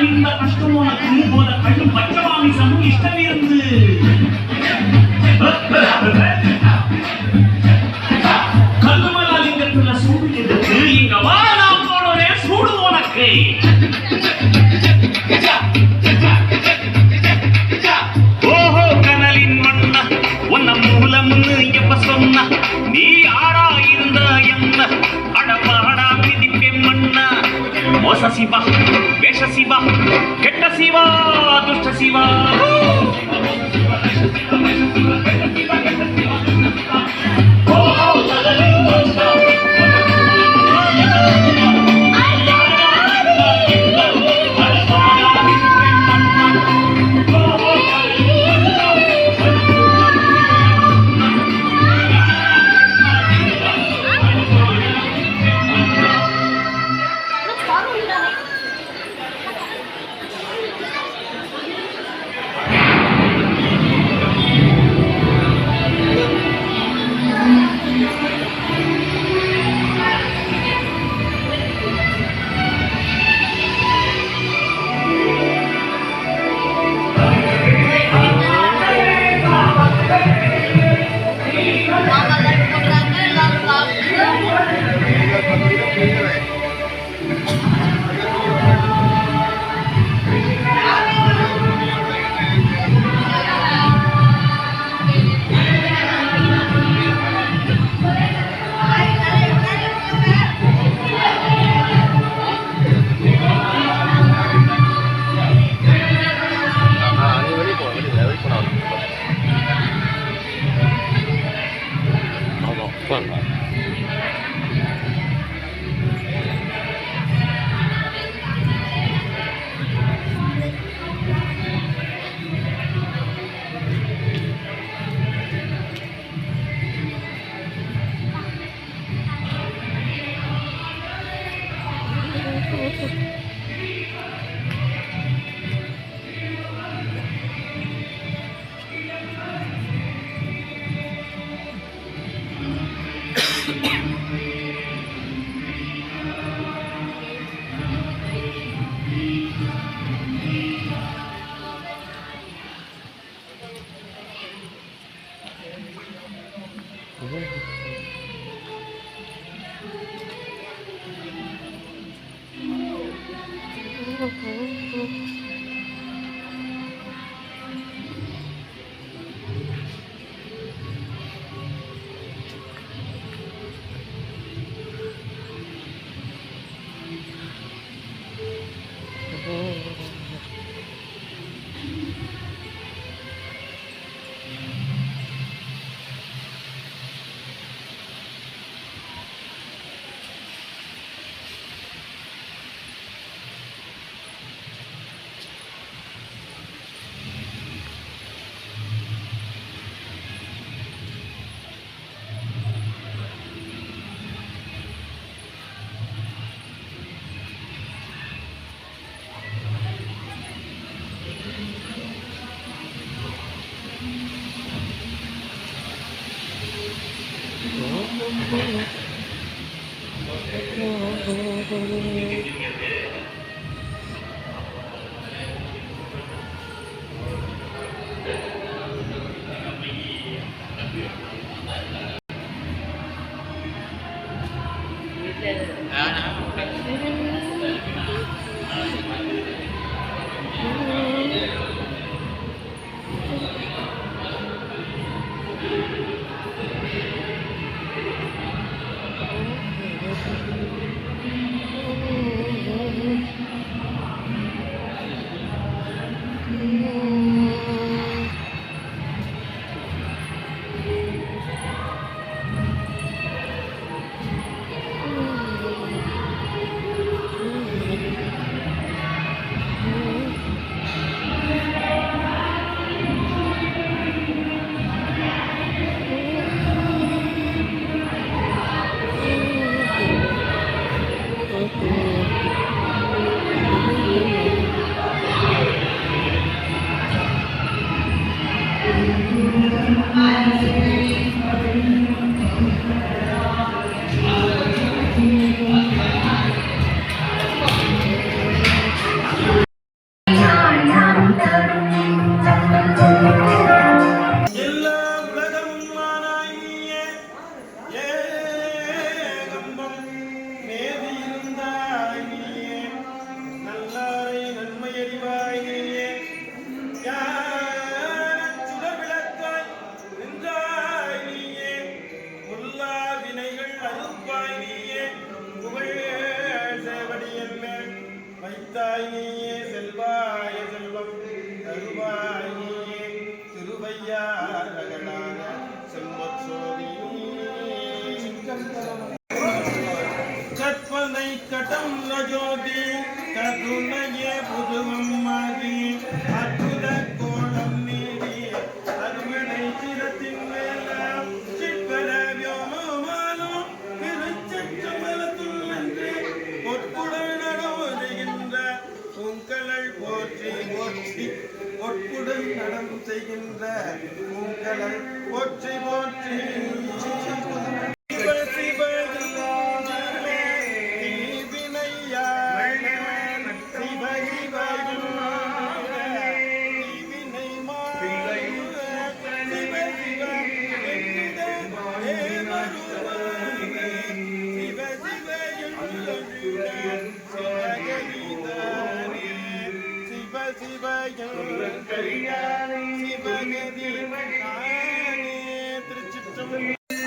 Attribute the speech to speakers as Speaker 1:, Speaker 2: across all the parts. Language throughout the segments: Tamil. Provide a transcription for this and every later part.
Speaker 1: இந்த கஷ்டமோனக்கு போல கடும் பச்சமாமிசம் இஷ்டமிருந்து கல்லுமலாலிங்கத்துல சூடு எதுக்கு இங்க வா நாம் போனோரே சூடு உனக்கு ஓஹோ கனலின் மண்ண உன்ன மூலம்னு எப்ப சொன்ன நீ ஆடா இருந்த என்ன அடப்பாடா மிதிப்பே மண்ணா மோச சிவா வேஷ சிவா கெட்ட சிவா துஷ்ட சிவா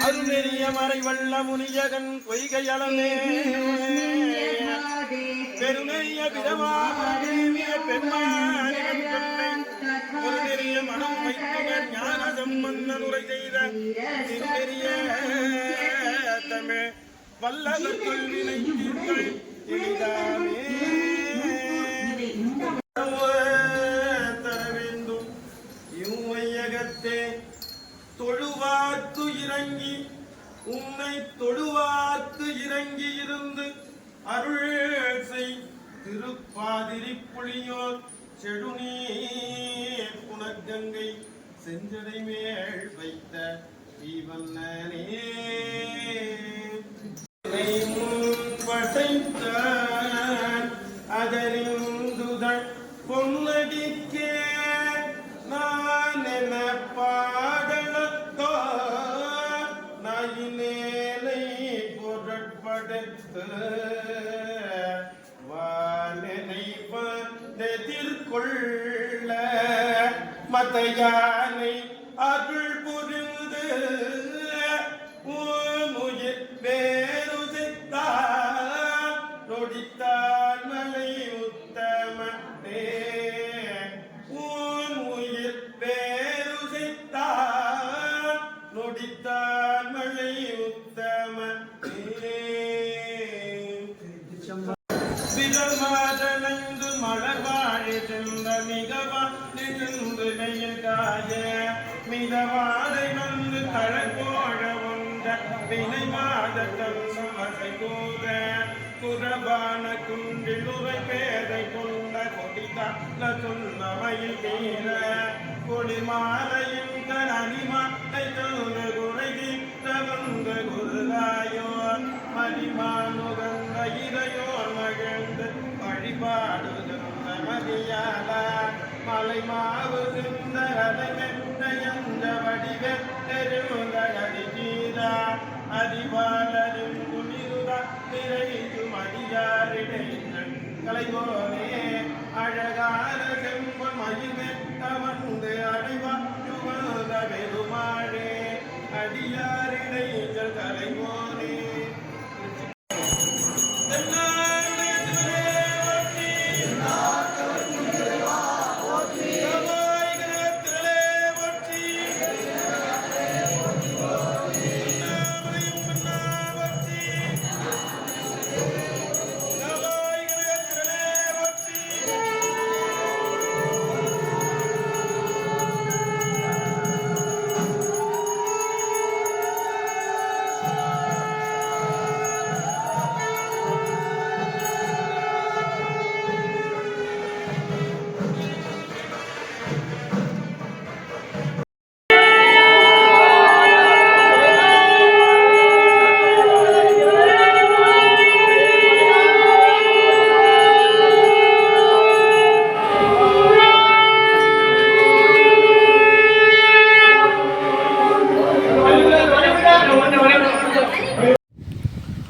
Speaker 2: அருநெறிய மறை வல்ல முனியகன் பொய்கையளமே பெருநெறிய பிரமாவிய பெருமானின் பெண்ணை ஒரு நெறிய மனம் வைத்துவர் ஞான சம்பந்தன் உரை செய்த திருநெறிய தமிழ் வல்லவர் கொள்வினை தீர்த்தல் எளிதாமே தர வேண்டும் இவ்வையகத்தே தொழுவார்க்கு இறங்கி உன்னை தொழுவார்க்கு இறங்கி இருந்து அருள் செய் திருப்பாதிரி புலியோர் செடுநீர் புனர்கங்கை செஞ்சடை மேல் வைத்த தீவல்லனே படைத்த அதறிந்துதல் பொன்னடிக்கே நான் என பாடலத்தோ நாயினேலை பொருட்படுத்த வானனை எதிர்கொள்ள மத்தையானை அருள் புரிந்து உயிர் வேறு சித்தார் நொடித்தார் மலை உத்தமனே உயிர் வேறு சித்தார் நொடித்தார் மலை உத்தமனே விரல் மாதனந்து மலர்வாழி சென்ற மிகவாழ்ந்து நெய்யில் காய மிதவாதை வந்து கழக்கோழ ஒன்ற வினை மாத தன்னும் அசை கூற குரபான குன்றில் உரை பேதை கொண்ட கொடிதால சொன்னவையில் தீர குளிமாலையின் கனிமாலை தந்த குறைதி தவந்த குருதாயோர் மதிமானுகந்த இதையோர் மகிழ்ந்து வழிபாடுகின்ற மதியால மலை மாவு சிந்த அலைந்த வடிவெருந்த கதிகீரா அதிபாலரும் குளிருதா திரைக்கும் அடியாரிடைகள் கலைவோனே அழகான செம்பொன் மகிழ்ந்து தவந்து அடைவாழ்ந்த பெருமாளே அடியாரிடைகள் கலைவோனே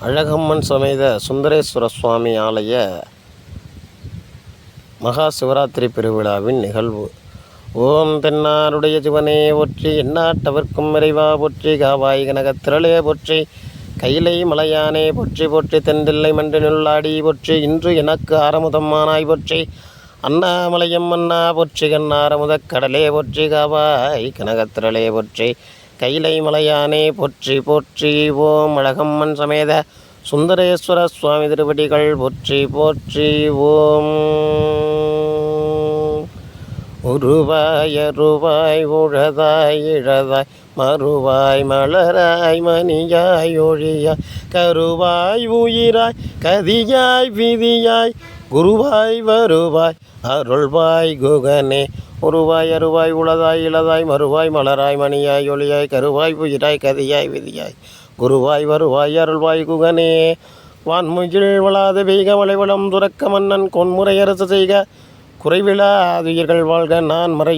Speaker 3: அழகம்மன் சமேத சுந்தரேஸ்வர சுவாமி ஆலய மகா சிவராத்திரி பெருவிழாவின் நிகழ்வு. ஓம் தென்னாருடைய சிவனே போற்றி, எந்நாட்டவர்க்கும் இறைவா போற்றி, காவாய் கனகத்திரளே போற்றி, கைலை மலையானே போற்றி போற்றி, தென்தில்லை மன்றினுள்ளாடி போற்றி, இன்று எனக்கு ஆரமுதம்மானாய் போற்றி, அண்ணாமலையம் அண்ணா போற்றி, கண்ணாரமுதக் கடலே போற்றி, காவாய் கனகத்திரளே போற்றி, கைலை மலையானே போற்றி போற்றி. ஓம் அழகம்மன் சமேத சுந்தரேஸ்வர சுவாமி திருவடிகள் போற்றி போற்றி. ஓம் உருவாய் அருவாய் உழதாய் இழதாய் மறுவாய் மலராய் மணியாய் ஒழியாய் கருவாய் உயிராய் கதியாய் விதியாய் குருவாய் வருவாய் அருள்வாய் குகனே. உருவாய் அருவாய் உளதாய் இளதாய் மறுவாய் மலராய் மணியாய் ஒளியாய் கருவாய் உயிராய் கதியாய் விதியாய் குருவாய் வருவாய் அருள்வாய் குகனே. வான்முகில் வளாத பெய்க மலைவளம் துறக்க மன்னன் கொன்முறை அரசு செய்க குறைவிலா உயிர்கள் வாழ்க நான் மறை